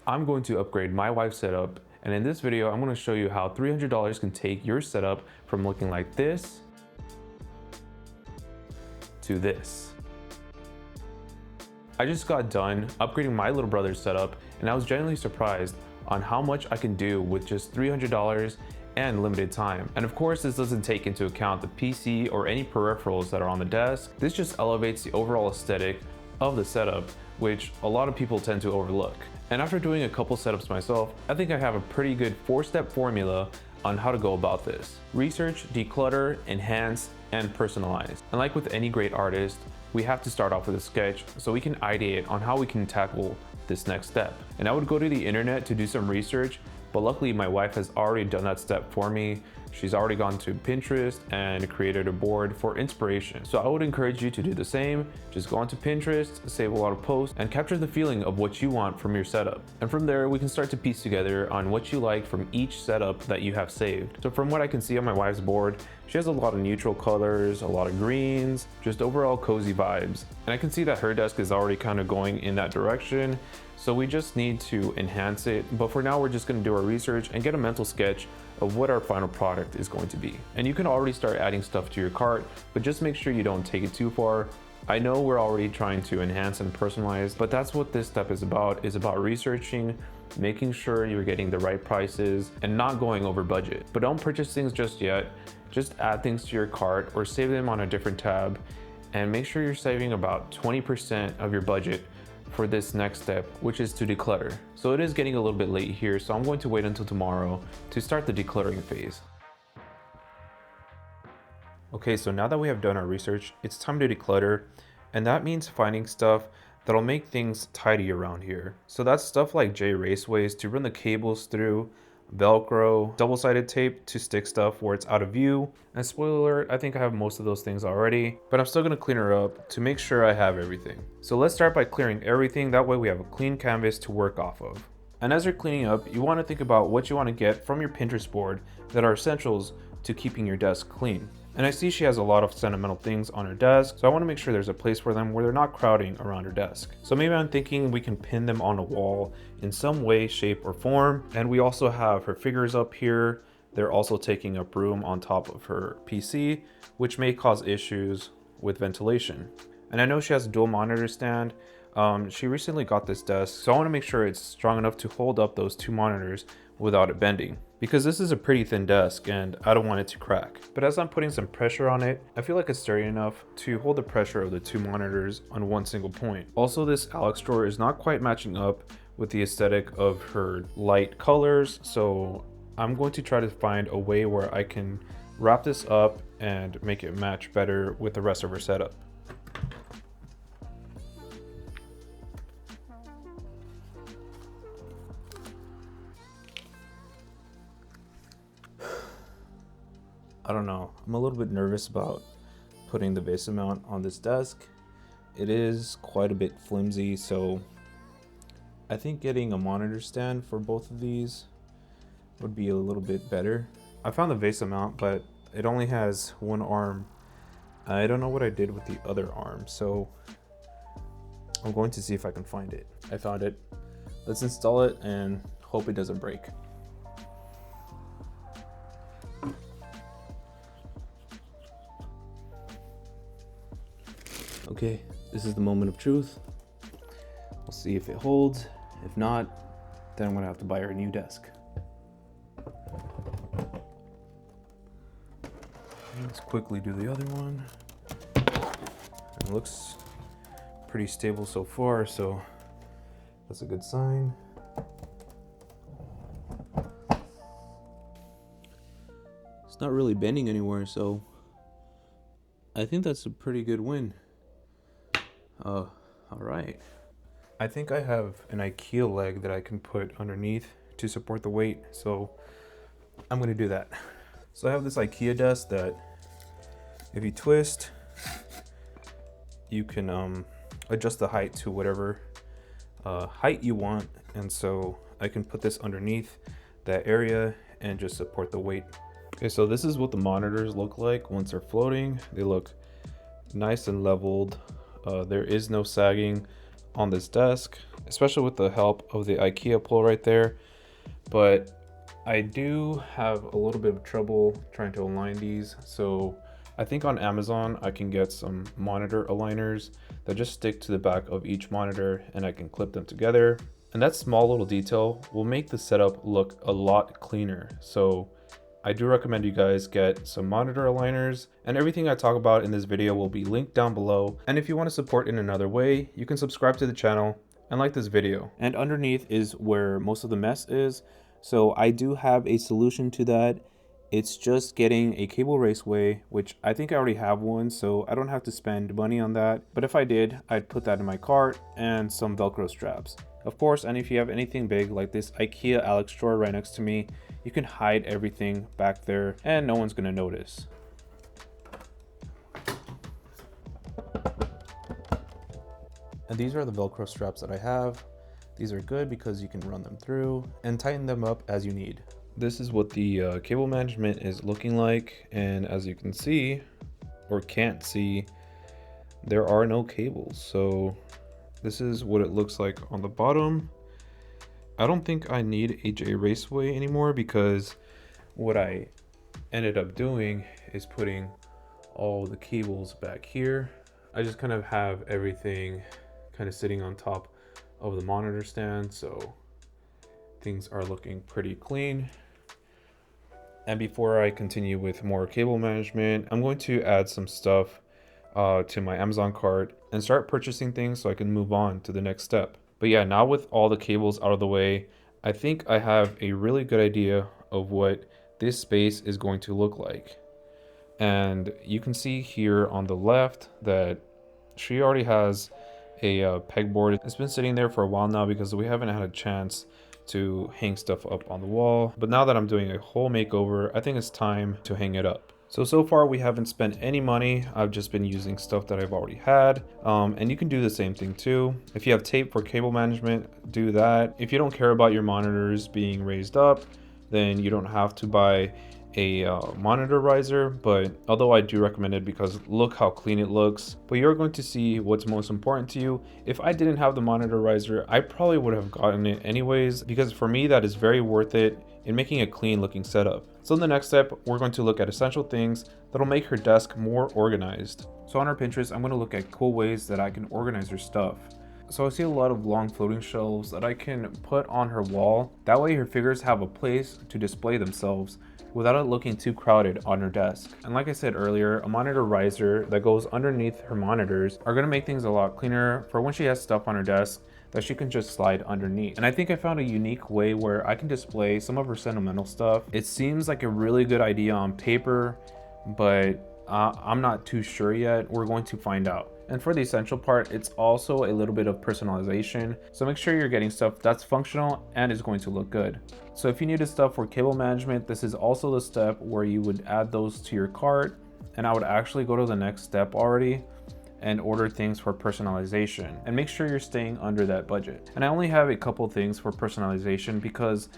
I'm going to upgrade my wife's setup, and in this video I'm going to show you how $300 can take your setup from looking like this to this. I just got done upgrading my little brother's setup, and I was genuinely surprised on how much I can do with just $300 and limited time. And of course, this doesn't take into account the PC or any peripherals that are on the desk. This just elevates the overall aesthetic of the setup, which a lot of people tend to overlook. And after doing a couple setups myself, I think I have a pretty good 4-step formula on how to go about this. Research, declutter, enhance, and personalize. And like with any great artist, we have to start off with a sketch so we can ideate on how we can tackle this next step. And I would go to the internet to do some research, but luckily my wife has already done that step for me. She's already gone to Pinterest and created a board for inspiration. So I would encourage you to do the same. Just go onto Pinterest, save a lot of posts, and capture the feeling of what you want from your setup. And from there, we can start to piece together on what you like from each setup that you have saved. So from what I can see on my wife's board, she has a lot of neutral colors, a lot of greens, just overall cozy vibes. And I can see that her desk is already kind of going in that direction. So we just need to enhance it. But for now, we're just going to do our research and get a mental sketch of what our final product is going to be. And you can already start adding stuff to your cart, but just make sure you don't take it too far. I know we're already trying to enhance and personalize, but that's what this step is about researching, making sure you're getting the right prices and not going over budget. But don't purchase things just yet. Just add things to your cart or save them on a different tab, and make sure you're saving about 20% of your budget for this next step, which is to declutter. So it is getting a little bit late here, so I'm going to wait until tomorrow to start the decluttering phase. Okay, so now that we have done our research, it's time to declutter, and that means finding stuff that'll make things tidy around here. So that's stuff like J raceways to run the cables through, Velcro, double-sided tape to stick stuff where it's out of view, and spoiler alert, I think I have most of those things already, but I'm still gonna clean her up to make sure I have everything. So let's start by clearing everything, that way we have a clean canvas to work off of. And as you're cleaning up, you wanna think about what you wanna get from your Pinterest board that are essentials to keeping your desk clean. And I see she has a lot of sentimental things on her desk, so I want to make sure there's a place for them where they're not crowding around her desk. So maybe I'm thinking we can pin them on a wall in some way, shape, or form. And we also have her figures up here. They're also taking up room on top of her PC, which may cause issues with ventilation. And I know she has a dual monitor stand. She recently got this desk, so I want to make sure it's strong enough to hold up those two monitors without it bending, because this is a pretty thin desk and I don't want it to crack. But as I'm putting some pressure on it, I feel like it's sturdy enough to hold the pressure of the two monitors on one single point. Also, this Alex drawer is not quite matching up with the aesthetic of her light colors, so I'm going to try to find a way where I can wrap this up and make it match better with the rest of her setup. I don't know, I'm a little bit nervous about putting the base mount on this desk. It is quite a bit flimsy, so I think getting a monitor stand for both of these would be a little bit better. I found the vase mount, but it only has one arm. I don't know what I did with the other arm, so I'm going to see if I can find it. I found it. Let's install it and hope it doesn't break. Okay, this is the moment of truth. We'll see if it holds. If not, then I'm gonna have to buy her a new desk. Let's quickly do the other one. It looks pretty stable so far, so that's a good sign. It's not really bending anywhere, so I think that's a pretty good win. All right. I think I have an IKEA leg that I can put underneath to support the weight, so I'm gonna do that. So I have this IKEA desk that if you twist, you can adjust the height to whatever height you want, and so I can put this underneath that area and just support the weight. Okay, so this is what the monitors look like once they're floating. They look nice and leveled. There is no sagging on this desk, especially with the help of the IKEA pull right there. But I do have a little bit of trouble trying to align these. So I think on Amazon, I can get some monitor aligners that just stick to the back of each monitor and I can clip them together. And that small little detail will make the setup look a lot cleaner. So I do recommend you guys get some monitor aligners, and everything I talk about in this video will be linked down below. And if you want to support in another way, you can subscribe to the channel and like this video. And underneath is where most of the mess is. So I do have a solution to that. It's just getting a cable raceway, which I think I already have one, so I don't have to spend money on that. But if I did, I'd put that in my cart and some Velcro straps. Of course, and if you have anything big like this IKEA Alex drawer right next to me, you can hide everything back there and no one's gonna notice. And these are the Velcro straps that I have. These are good because you can run them through and tighten them up as you need. This is what the cable management is looking like. And as you can see, or can't see, there are no cables. So this is what it looks like on the bottom. I don't think I need a J Raceway anymore because what I ended up doing is putting all the cables back here. I just kind of have everything kind of sitting on top of the monitor stand, so things are looking pretty clean. And before I continue with more cable management, I'm going to add some stuff to my Amazon cart and start purchasing things so I can move on to the next step. But yeah, now with all the cables out of the way, I think I have a really good idea of what this space is going to look like. And you can see here on the left that she already has a pegboard. It's been sitting there for a while now because we haven't had a chance to hang stuff up on the wall. But now that I'm doing a whole makeover, I think it's time to hang it up. So far we haven't spent any money. I've just been using stuff that I've already had. And you can do the same thing too. If you have tape for cable management, do that. If you don't care about your monitors being raised up, then you don't have to buy a monitor riser, but although I do recommend it because look how clean it looks. But you're going to see what's most important to you. If I didn't have the monitor riser, I probably would have gotten it anyways, because for me that is very worth it in making a clean looking setup. So in the next step, we're going to look at essential things that'll make her desk more organized. So on her Pinterest, I'm going to look at cool ways that I can organize her stuff. So I see a lot of long floating shelves that I can put on her wall. That way her figures have a place to display themselves without it looking too crowded on her desk. And like I said earlier, a monitor riser that goes underneath her monitors are gonna make things a lot cleaner for when she has stuff on her desk that she can just slide underneath. And I think I found a unique way where I can display some of her sentimental stuff. It seems like a really good idea on paper, but I'm not too sure yet. We're going to find out. And for the essential part, it's also a little bit of personalization. So make sure you're getting stuff that's functional and is going to look good. So if you needed stuff for cable management, this is also the step where you would add those to your cart. And I would actually go to the next step already and order things for personalization and make sure you're staying under that budget. And I only have a couple things for personalization because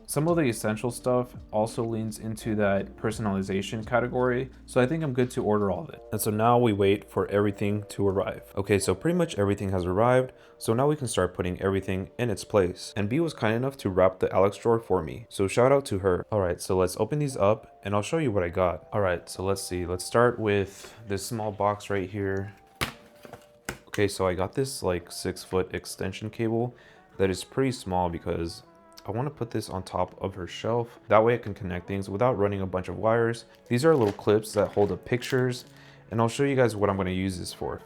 some of the essential stuff also leans into that personalization category. So I think I'm good to order all of it. And so now we wait for everything to arrive. Okay, so pretty much everything has arrived. So now we can start putting everything in its place. And B was kind enough to wrap the Alex drawer for me. So shout out to her. All right, so let's open these up and I'll show you what I got. All right, so let's see. Let's start with this small box right here. Okay, so I got this like 6-foot extension cable that is pretty small because I want to put this on top of her shelf. That way I can connect things without running a bunch of wires. These are little clips that hold up pictures, and I'll show you guys what I'm going to use this for.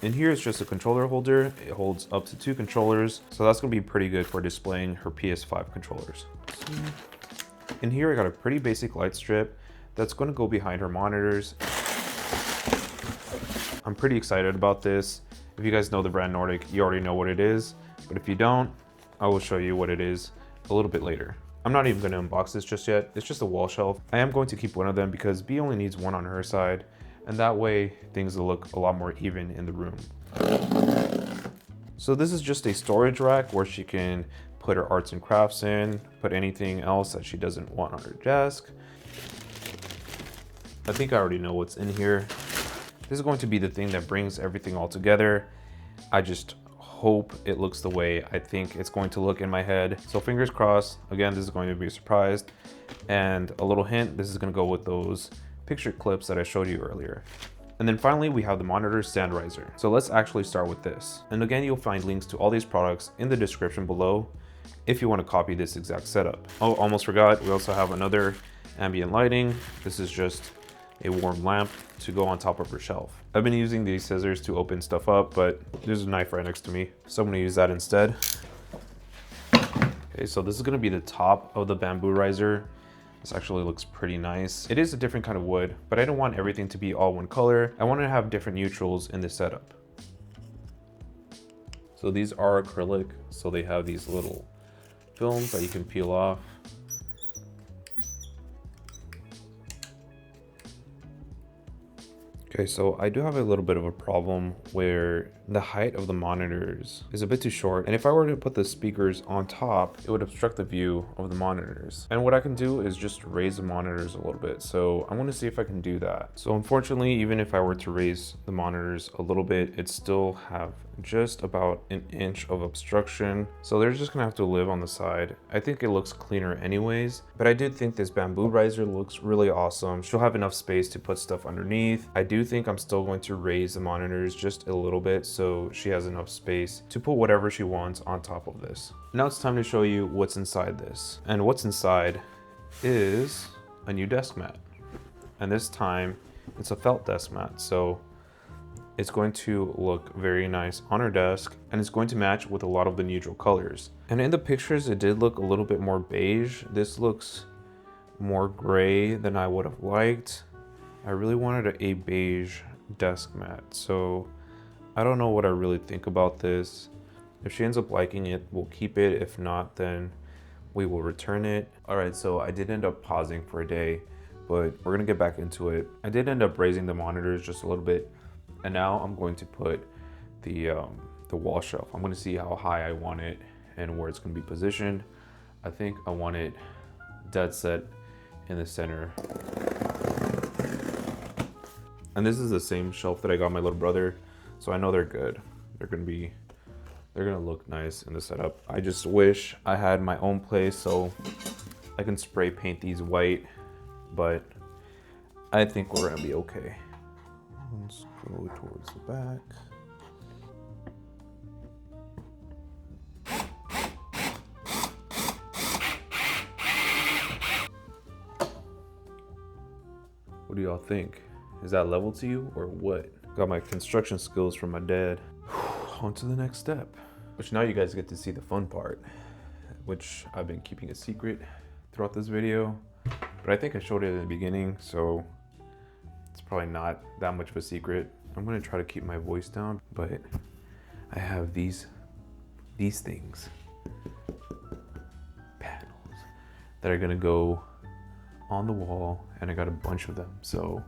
In here is just a controller holder. It holds up to 2 controllers, so that's going to be pretty good for displaying her PS5 controllers. In here I got a pretty basic light strip that's going to go behind her monitors. I'm pretty excited about this. If you guys know the brand Nordic, you already know what it is, but if you don't, I will show you what it is a little bit later. I'm not even going to unbox this just yet. It's just a wall shelf. I am going to keep one of them because B only needs one on her side, and that way things will look a lot more even in the room. So this is just a storage rack where she can put her arts and crafts in, put anything else that she doesn't want on her desk. I think I already know what's in here. This is going to be the thing that brings everything all together. I just hope it looks the way I think it's going to look in my head. So fingers crossed. Again, this is going to be a surprise. And a little hint, this is going to go with those picture clips that I showed you earlier. And then finally, we have the monitor stand riser. So let's actually start with this. And again, you'll find links to all these products in the description below if you want to copy this exact setup. Oh, almost forgot. We also have another ambient lighting. This is just a warm lamp to go on top of her shelf. I've been using these scissors to open stuff up, but there's a knife right next to me, so I'm gonna use that instead. Okay, so this is gonna be the top of the bamboo riser. This actually looks pretty nice. It is a different kind of wood, but I don't want everything to be all one color. I want to have different neutrals in the setup. So these are acrylic, so they have these little films that you can peel off. Okay, so I do have a little bit of a problem where the height of the monitors is a bit too short. And if I were to put the speakers on top, it would obstruct the view of the monitors. And what I can do is just raise the monitors a little bit. So I'm gonna see if I can do that. So unfortunately, even if I were to raise the monitors a little bit, it still have just about an inch of obstruction. So they're just gonna have to live on the side. I think it looks cleaner anyways, but I did think this bamboo riser looks really awesome. She'll have enough space to put stuff underneath. I do think I'm still going to raise the monitors just a little bit so she has enough space to put whatever she wants on top of this. Now it's time to show you what's inside this. And what's inside is a new desk mat. And this time it's a felt desk mat. So it's going to look very nice on her desk and it's going to match with a lot of the neutral colors. And in the pictures, it did look a little bit more beige. This looks more gray than I would have liked. I really wanted a beige desk mat. So I don't know what I really think about this. If she ends up liking it, we'll keep it. If not, then we will return it. All right, so I did end up pausing for a day, but we're gonna get back into it. I did end up raising the monitors just a little bit. And now I'm going to put the wall shelf. I'm going to see how high I want it and where it's going to be positioned. I think I want it dead set in the center. And this is the same shelf that I got my little brother, so I know they're good. They're going to look nice in the setup. I just wish I had my own place so I can spray paint these white, but I think we're going to be okay. Let's go towards the back. What do y'all think? Is that level to you or what? Got my construction skills from my dad. On to the next step. Which now you guys get to see the fun part, which I've been keeping a secret throughout this video. But I think I showed it in the beginning, so it's probably not that much of a secret. I'm gonna try to keep my voice down, but I have these things, panels, that are gonna go on the wall, and I got a bunch of them. So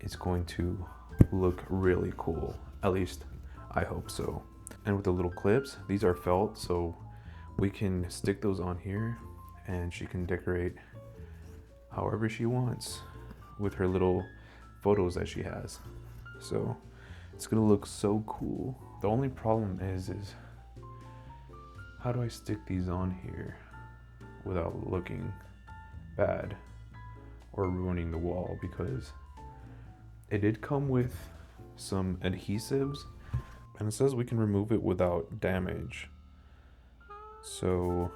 it's going to look really cool. At least I hope so. And with the little clips, these are felt, so we can stick those on here and she can decorate however she wants with her little photos that she has. So it's gonna look so cool. The only problem is how do I stick these on here without looking bad or ruining the wall, because it did come with some adhesives and it says we can remove it without damage. So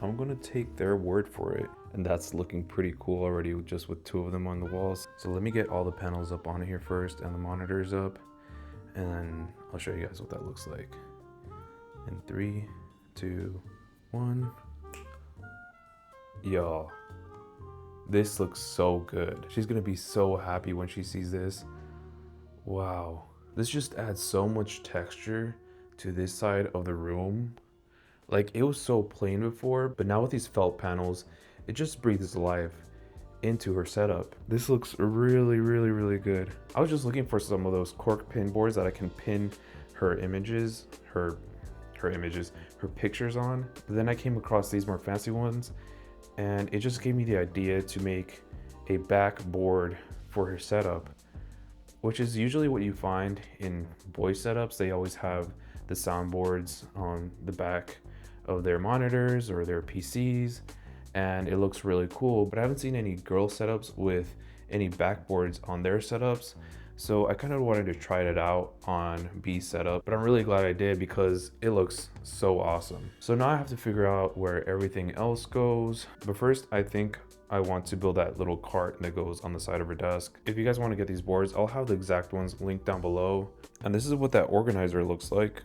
I'm gonna take their word for it. And that's looking pretty cool already, just with two of them on the walls. So let me get all the panels up on here first and the monitors up, and then I'll show you guys what that looks like. In 3, 2, 1. Y'all, this looks so good. She's gonna be so happy when she sees this. Wow. This just adds so much texture to this side of the room. Like, it was so plain before, but now with these felt panels, it just breathes life into her setup. This looks really, really, really good. I was just looking for some of those cork pin boards that I can pin her images, her pictures on. But then I came across these more fancy ones, and it just gave me the idea to make a back board for her setup which is usually what you find in voice setups. They always have the soundboards on the back of their monitors or their PCs, and it looks really cool, but I haven't seen any girl setups with any backboards on their setups. So I kind of wanted to try it out on B's setup, but I'm really glad I did because it looks so awesome. So now I have to figure out where everything else goes. But first, I think I want to build that little cart that goes on the side of her desk. If you guys want to get these boards, I'll have the exact ones linked down below. And this is what that organizer looks like.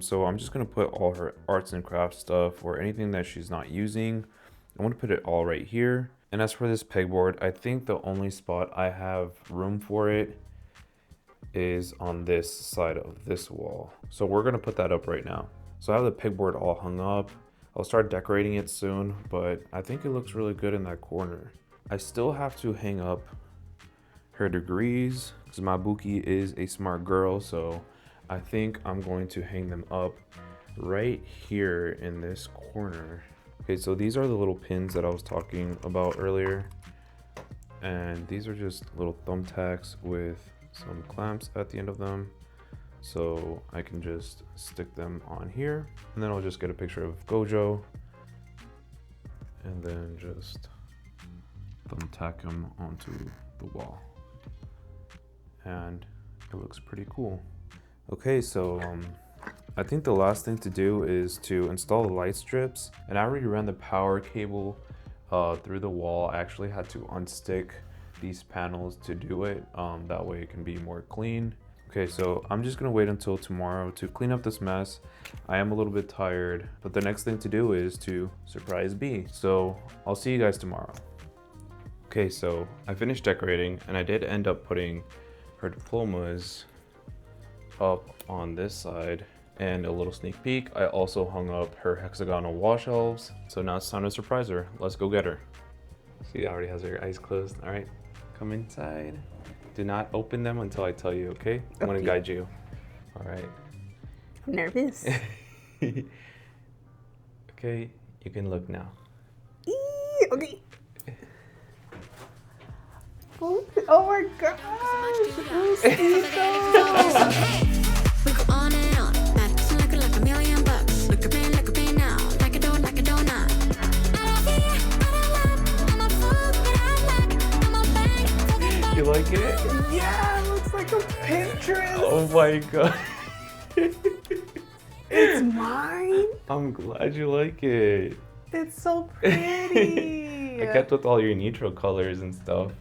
So I'm just gonna put all her arts and crafts stuff or anything that she's not using. I want to put it all right here. And as for this pegboard, I think the only spot I have room for it is on this side of this wall. So we're gonna put that up right now. So I have the pegboard all hung up. I'll start decorating it soon, but I think it looks really good in that corner. I still have to hang up her degrees because my Buki is a smart girl, so I think I'm going to hang them up right here in this corner. Okay, so these are the little pins that I was talking about earlier. And these are just little thumbtacks with some clamps at the end of them. So I can just stick them on here. And then I'll just get a picture of Gojo. And then just thumbtack him onto the wall. And it looks pretty cool. Okay, so I think the last thing to do is to install the light strips. And I already ran the power cable through the wall. I actually had to unstick these panels to do it. That way it can be more clean. Okay, so I'm just gonna wait until tomorrow to clean up this mess. I am a little bit tired, but the next thing to do is to surprise B. So I'll see you guys tomorrow. Okay, so I finished decorating and I did end up putting her diplomas up on this side and a little sneak peek. I also hung up her hexagonal wall shelves. So now it's time to surprise her. Let's go get her. She already has her eyes closed. All right, come inside. Do not open them until I tell you, okay? I'm gonna guide you. All right. I'm nervous. Okay, you can look now. Okay. Oh my gosh. We go on and on. Math's looking like $1,000,000. Look at me now. Like a donut. You like it? Yeah, it looks like a Pinterest. Oh my god. It's mine. I'm glad you like it. It's so pretty. I kept with all your neutral colors and stuff.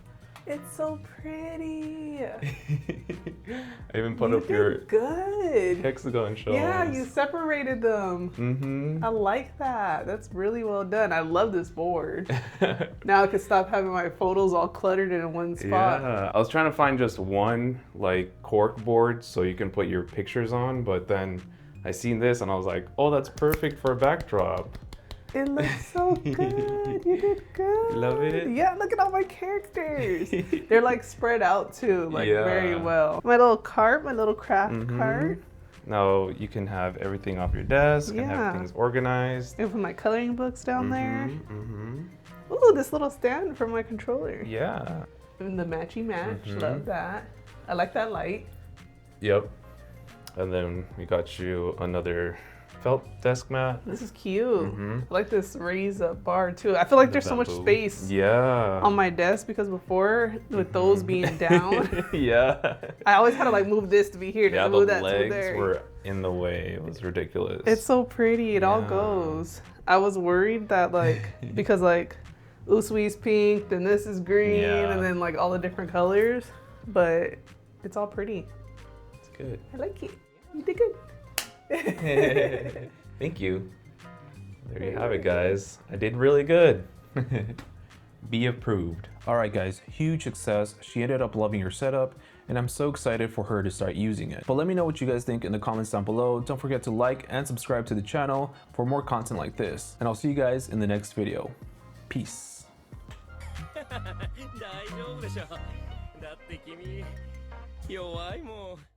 It's so pretty. I even put up your good hexagon shells. Yeah, you separated them. Mm-hmm. I like that. That's really well done. I love this board. Now I can stop having my photos all cluttered in one spot. Yeah, I was trying to find just one like cork board so you can put your pictures on, but then I seen this and I was like, oh, that's perfect for a backdrop. It looks so good. You did good. Love it? Yeah, look at all my characters. They're like spread out too, like Yeah. very well. My little cart, my little craft cart. Now you can have everything off your desk and have Yeah. things organized. And put my coloring books down there. Mm-hmm. Ooh, this little stand for my controller. Yeah. And the matchy match, love that. I like that light. Yep. And then we got you another felt desk mat. This is cute. I like this raised up bar too. I feel like there's so much bamboo. space Yeah. on my desk because before with those being down, Yeah. I always had to like move this to be here to Yeah, the move that to legs there. were in the way. It was ridiculous. It's so pretty. It all Yeah. goes. I was worried that like because like Usui's pink, then this is green, Yeah. and then like all the different colors, but it's all pretty. It's good. I like it. You did good. Thank you. There you have it, guys. I did really good. Be approved. All right, guys, huge success. She ended up loving your setup, and I'm so excited for her to start using it. But let me know what you guys think in the comments down below. Don't forget to like and subscribe to the channel for more content like this. And I'll see you guys in the next video. Peace. 大丈夫でしょ。だって君弱いもん。